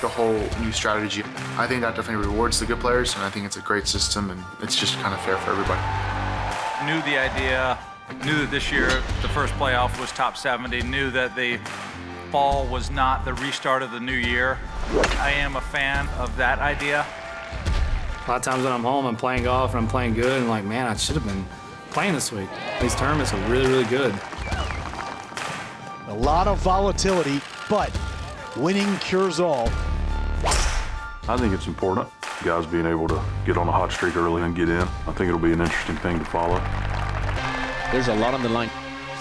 the whole new strategy. I think that definitely rewards the good players, and I think it's a great system, and it's just kind of fair for everybody. Knew the idea, knew that this year the first playoff was top 70, knew that the fall was not the restart of the new year. I am a fan of that idea. A lot of times when I'm home, I'm playing golf and I'm playing good, and I'm like, man, I should have been playing this week. These tournaments are really, really good. A lot of volatility, but winning cures all. I think it's important, guys being able to get on a hot streak early and get in. I think it'll be an interesting thing to follow. There's a lot on the line.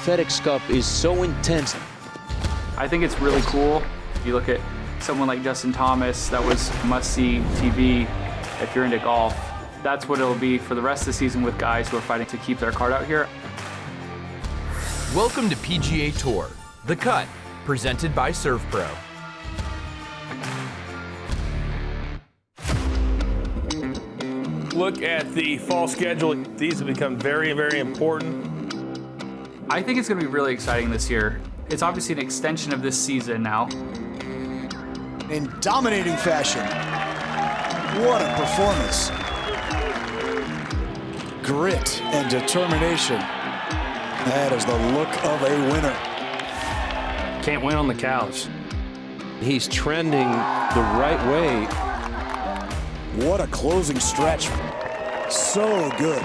FedEx Cup is so intense. I think it's really cool. You look at someone like Justin Thomas, that was must-see TV if you're into golf. That's what it'll be for the rest of the season with guys who are fighting to keep their card out here. Welcome to PGA Tour, The Cut, presented by ServPro. Look at the fall schedule. These have become very, very important. I think it's going to be really exciting this year. It's obviously an extension of this season now. In dominating fashion. What a performance. Grit and determination. That is the look of a winner. Can't win on the couch. He's trending the right way. What a closing stretch. So good.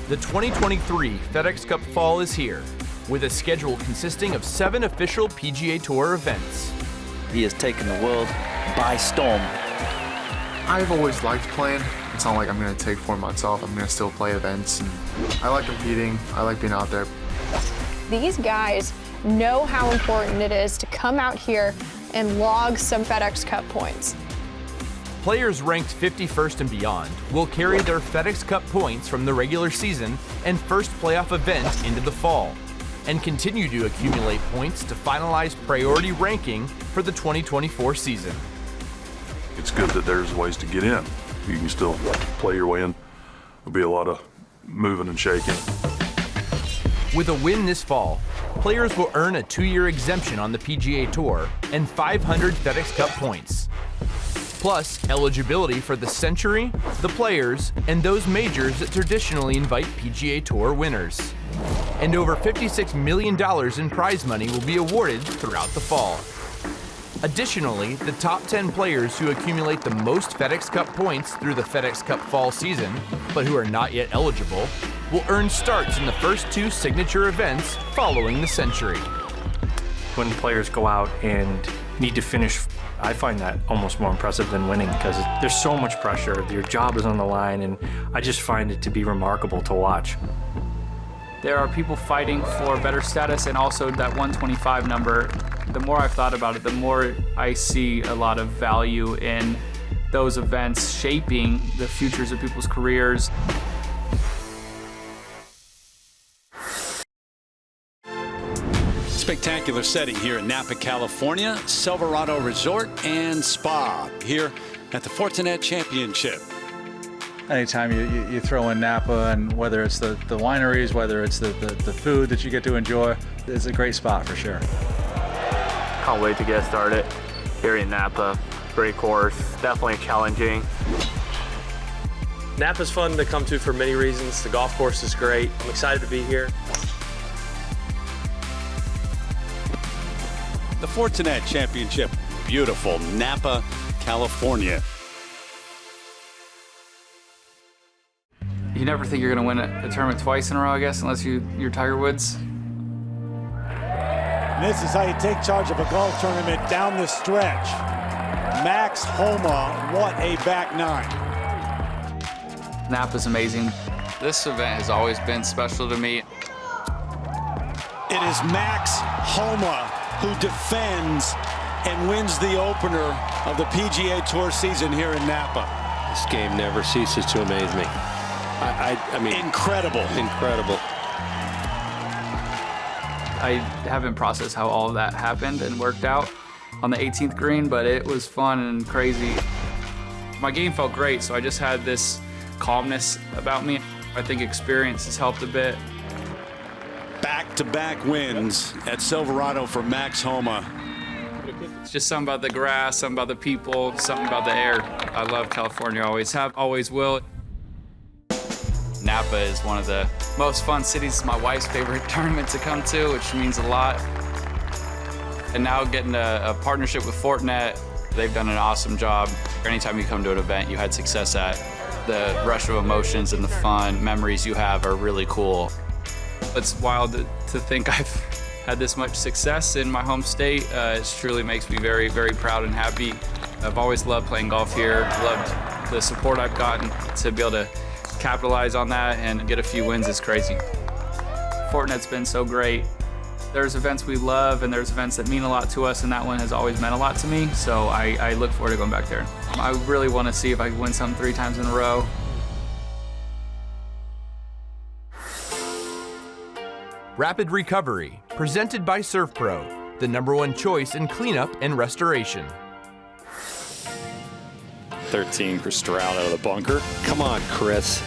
The 2023 FedExCup Fall is here, with a schedule consisting of 7 official PGA Tour events. He has taken the world by storm. I've always liked playing. It's not like I'm going to take 4 months off. I'm going to still play events, and I like competing. I like being out there. These guys know how important it is to come out here and log some FedEx Cup points. Players ranked 51st and beyond will carry their FedEx Cup points from the regular season and first playoff event into the fall, and continue to accumulate points to finalize priority ranking for the 2024 season. It's good that there's ways to get in. You can still play your way in. There'll be a lot of moving and shaking. With a win this fall, players will earn a 2-year exemption on the PGA Tour and 500 FedEx Cup points, plus eligibility for the Century, the Players, and those majors that traditionally invite PGA Tour winners. And over $56 million in prize money will be awarded throughout the fall. Additionally, the top 10 players who accumulate the most FedEx Cup points through the FedEx Cup Fall season, but who are not yet eligible, will earn starts in the first 2 signature events following the Century. When players go out and need to finish, I find that almost more impressive than winning, because there's so much pressure. Your job is on the line, and I just find it to be remarkable to watch. There are people fighting for better status, and also that 125 number. The more I've thought about it, the more I see a lot of value in those events shaping the futures of people's careers. Spectacular setting here in Napa, California, Silverado Resort and Spa here at the Fortinet Championship. Anytime you throw in Napa, and whether it's the wineries, whether it's the food that you get to enjoy, it's a great spot for sure. Can't wait to get started here in Napa. Great course, definitely challenging. Napa's fun to come to for many reasons. The golf course is great. I'm excited to be here. The Fortinet Championship, beautiful Napa, California. You never think you're going to win a tournament twice in a row, I guess, unless you're Tiger Woods. And this is how you take charge of a golf tournament down the stretch. Max Homa, what a back 9. Napa's amazing. This event has always been special to me. It is Max Homa who defends and wins the opener of the PGA Tour season here in Napa. This game never ceases to amaze me. I mean, incredible. Incredible. I haven't processed how all of that happened and worked out on the 18th green, but it was fun and crazy. My game felt great, so I just had this calmness about me. I think experience has helped a bit. Back-to-back wins at Silverado for Max Homa. It's just something about the grass, something about the people, something about the air. I love California, always have, always will. Napa is one of the most fun cities. It's my wife's favorite tournament to come to, which means a lot. And now getting a partnership with Fortinet, they've done an awesome job. Anytime you come to an event you had success at, the rush of emotions and the fun memories you have are really cool. It's wild to think I've had this much success in my home state. It truly makes me very, very proud and happy. I've always loved playing golf here, loved the support I've gotten. To be able to capitalize on that and get a few wins is crazy. Fortinet's been so great. There's events we love and there's events that mean a lot to us, and that one has always meant a lot to me, so I look forward to going back there. I really want to see if I can win something 3 times in a row. Rapid Recovery, presented by ServPro, the #1 choice in cleanup and restoration. 13, Chris Stroud out of the bunker. Come on, Chris.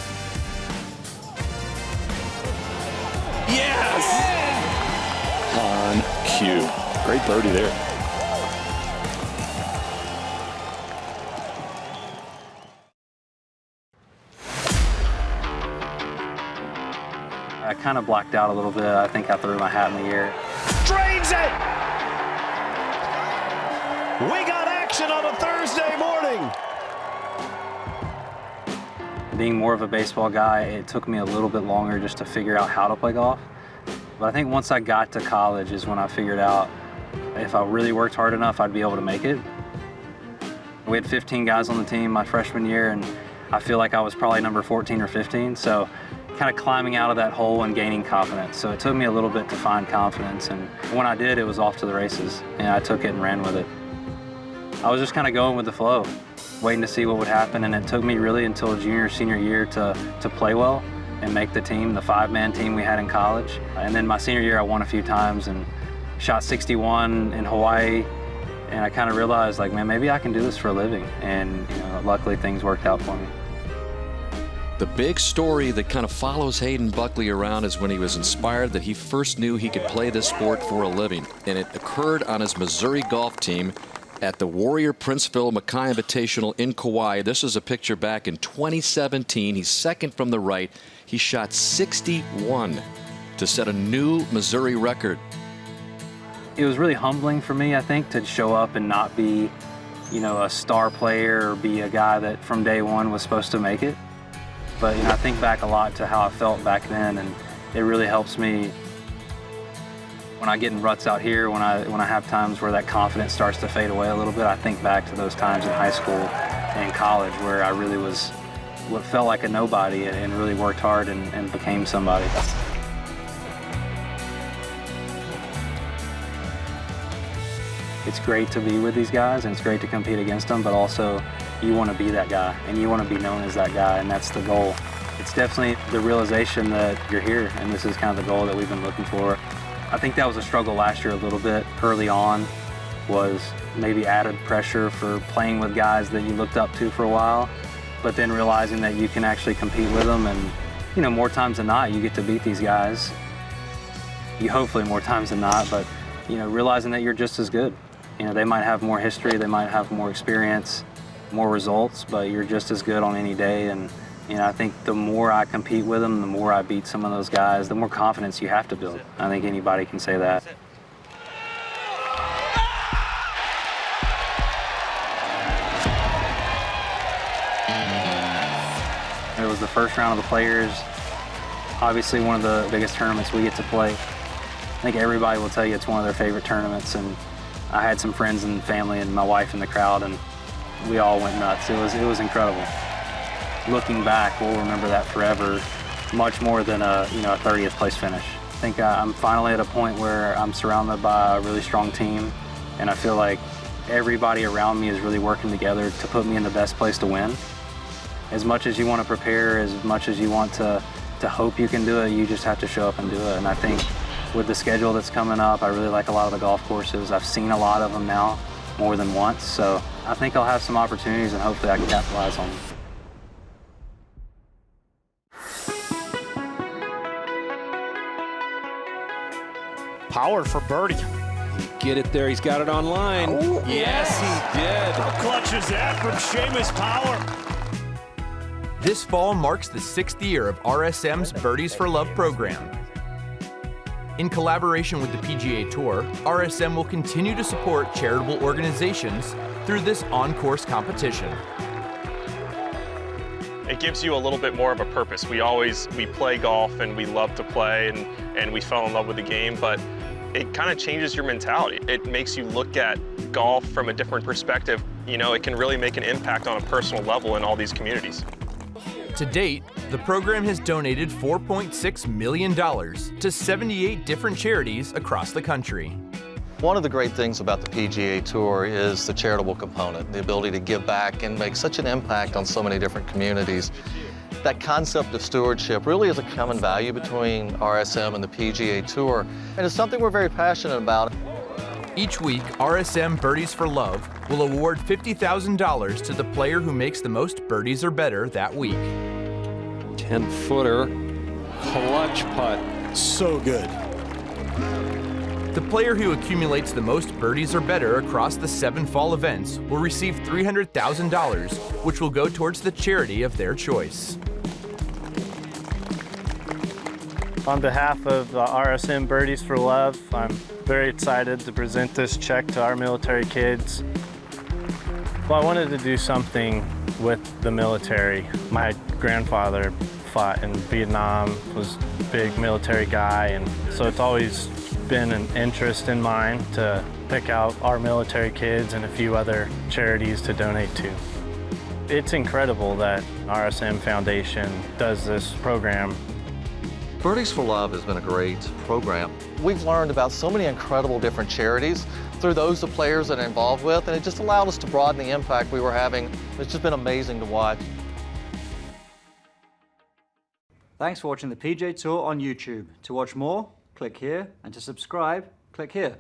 Yes! On cue. Great birdie there. I kind of blacked out a little bit. I think I threw my hat in the air. Drains it! We got action on a Thursday morning. Being more of a baseball guy, it took me a little bit longer just to figure out how to play golf. But I think once I got to college is when I figured out if I really worked hard enough, I'd be able to make it. We had 15 guys on the team my freshman year, and I feel like I was probably number 14 or 15. So kind of climbing out of that hole and gaining confidence. So it took me a little bit to find confidence, and when I did, it was off to the races, and I took it and ran with it. I was just kind of going with the flow, waiting to see what would happen, and it took me really until junior, senior year to play well and make the team, the 5-man team we had in college. And then my senior year, I won a few times and shot 61 in Hawaii, and I kind of realized, like, man, maybe I can do this for a living, and luckily things worked out for me. The big story that kind of follows Hayden Buckley around is when he was inspired that he first knew he could play this sport for a living. And it occurred on his Missouri golf team at the Warrior Princeville Mackay Invitational in Kauai. This is a picture back in 2017. He's second from the right. He shot 61 to set a new Missouri record. It was really humbling for me, I think, to show up and not be, a star player or be a guy that from day one was supposed to make it. But I think back a lot to how I felt back then, and it really helps me when I get in ruts out here, when I have times where that confidence starts to fade away a little bit. I think back to those times in high school and college where I really was what felt like a nobody and really worked hard and became somebody. It's great to be with these guys, and it's great to compete against them, but also you want to be that guy, and you want to be known as that guy, and that's the goal. It's definitely the realization that you're here, and this is kind of the goal that we've been looking for. I think that was a struggle last year a little bit. Early on was maybe added pressure for playing with guys that you looked up to for a while, but then realizing that you can actually compete with them, and more times than not, you get to beat these guys. Hopefully more times than not, but realizing that you're just as good. They might have more history, they might have more experience, more results, but you're just as good on any day. And I think the more I compete with them, the more I beat some of those guys, the more confidence you have to build. I think anybody can say that. It was the first round of the Players, obviously one of the biggest tournaments we get to play. I think everybody will tell you it's one of their favorite tournaments, and I had some friends and family and my wife in the crowd, and we all went nuts. It was incredible. Looking back, we'll remember that forever, much more than a 30th place finish. I think I'm finally at a point where I'm surrounded by a really strong team, and I feel like everybody around me is really working together to put me in the best place to win. As much as you want to prepare, as much as you want to hope you can do it, you just have to show up and do it. And I think with the schedule that's coming up, I really like a lot of the golf courses. I've seen a lot of them now, more than once, so I think I'll have some opportunities, and hopefully I can capitalize on them. Power for birdie. Get it there. He's got it on line. Yes, he did. How clutch is that from Seamus Power? This fall marks the 6th year of RSM's Birdies for Love program. In collaboration with the PGA Tour, RSM will continue to support charitable organizations through this on-course competition. It gives you a little bit more of a purpose. We play golf and we love to play and we fell in love with the game, but it kind of changes your mentality. It makes you look at golf from a different perspective. You know, it can really make an impact on a personal level in all these communities. To date, the program has donated $4.6 million to 78 different charities across the country. One of the great things about the PGA Tour is the charitable component, the ability to give back and make such an impact on so many different communities. That concept of stewardship really is a common value between RSM and the PGA Tour, and it's something we're very passionate about. Each week, RSM Birdies for Love will award $50,000 to the player who makes the most birdies or better that week. 10-footer, clutch putt. So good. The player who accumulates the most birdies or better across the 7 fall events will receive $300,000, which will go towards the charity of their choice. On behalf of RSM Birdies for Love, I'm very excited to present this check to our military kids. Well, I wanted to do something with the military. My grandfather fought in Vietnam, was a big military guy, and so it's always been an interest in mine to pick out our military kids and a few other charities to donate to. It's incredible that RSM Foundation does this program. Birdies for Love has been a great program. We've learned about so many incredible different charities through those the players that are involved with, and it just allowed us to broaden the impact we were having. It's just been amazing to watch. Thanks for watching the PGA Tour on YouTube. To watch more, click here, and to subscribe, click here.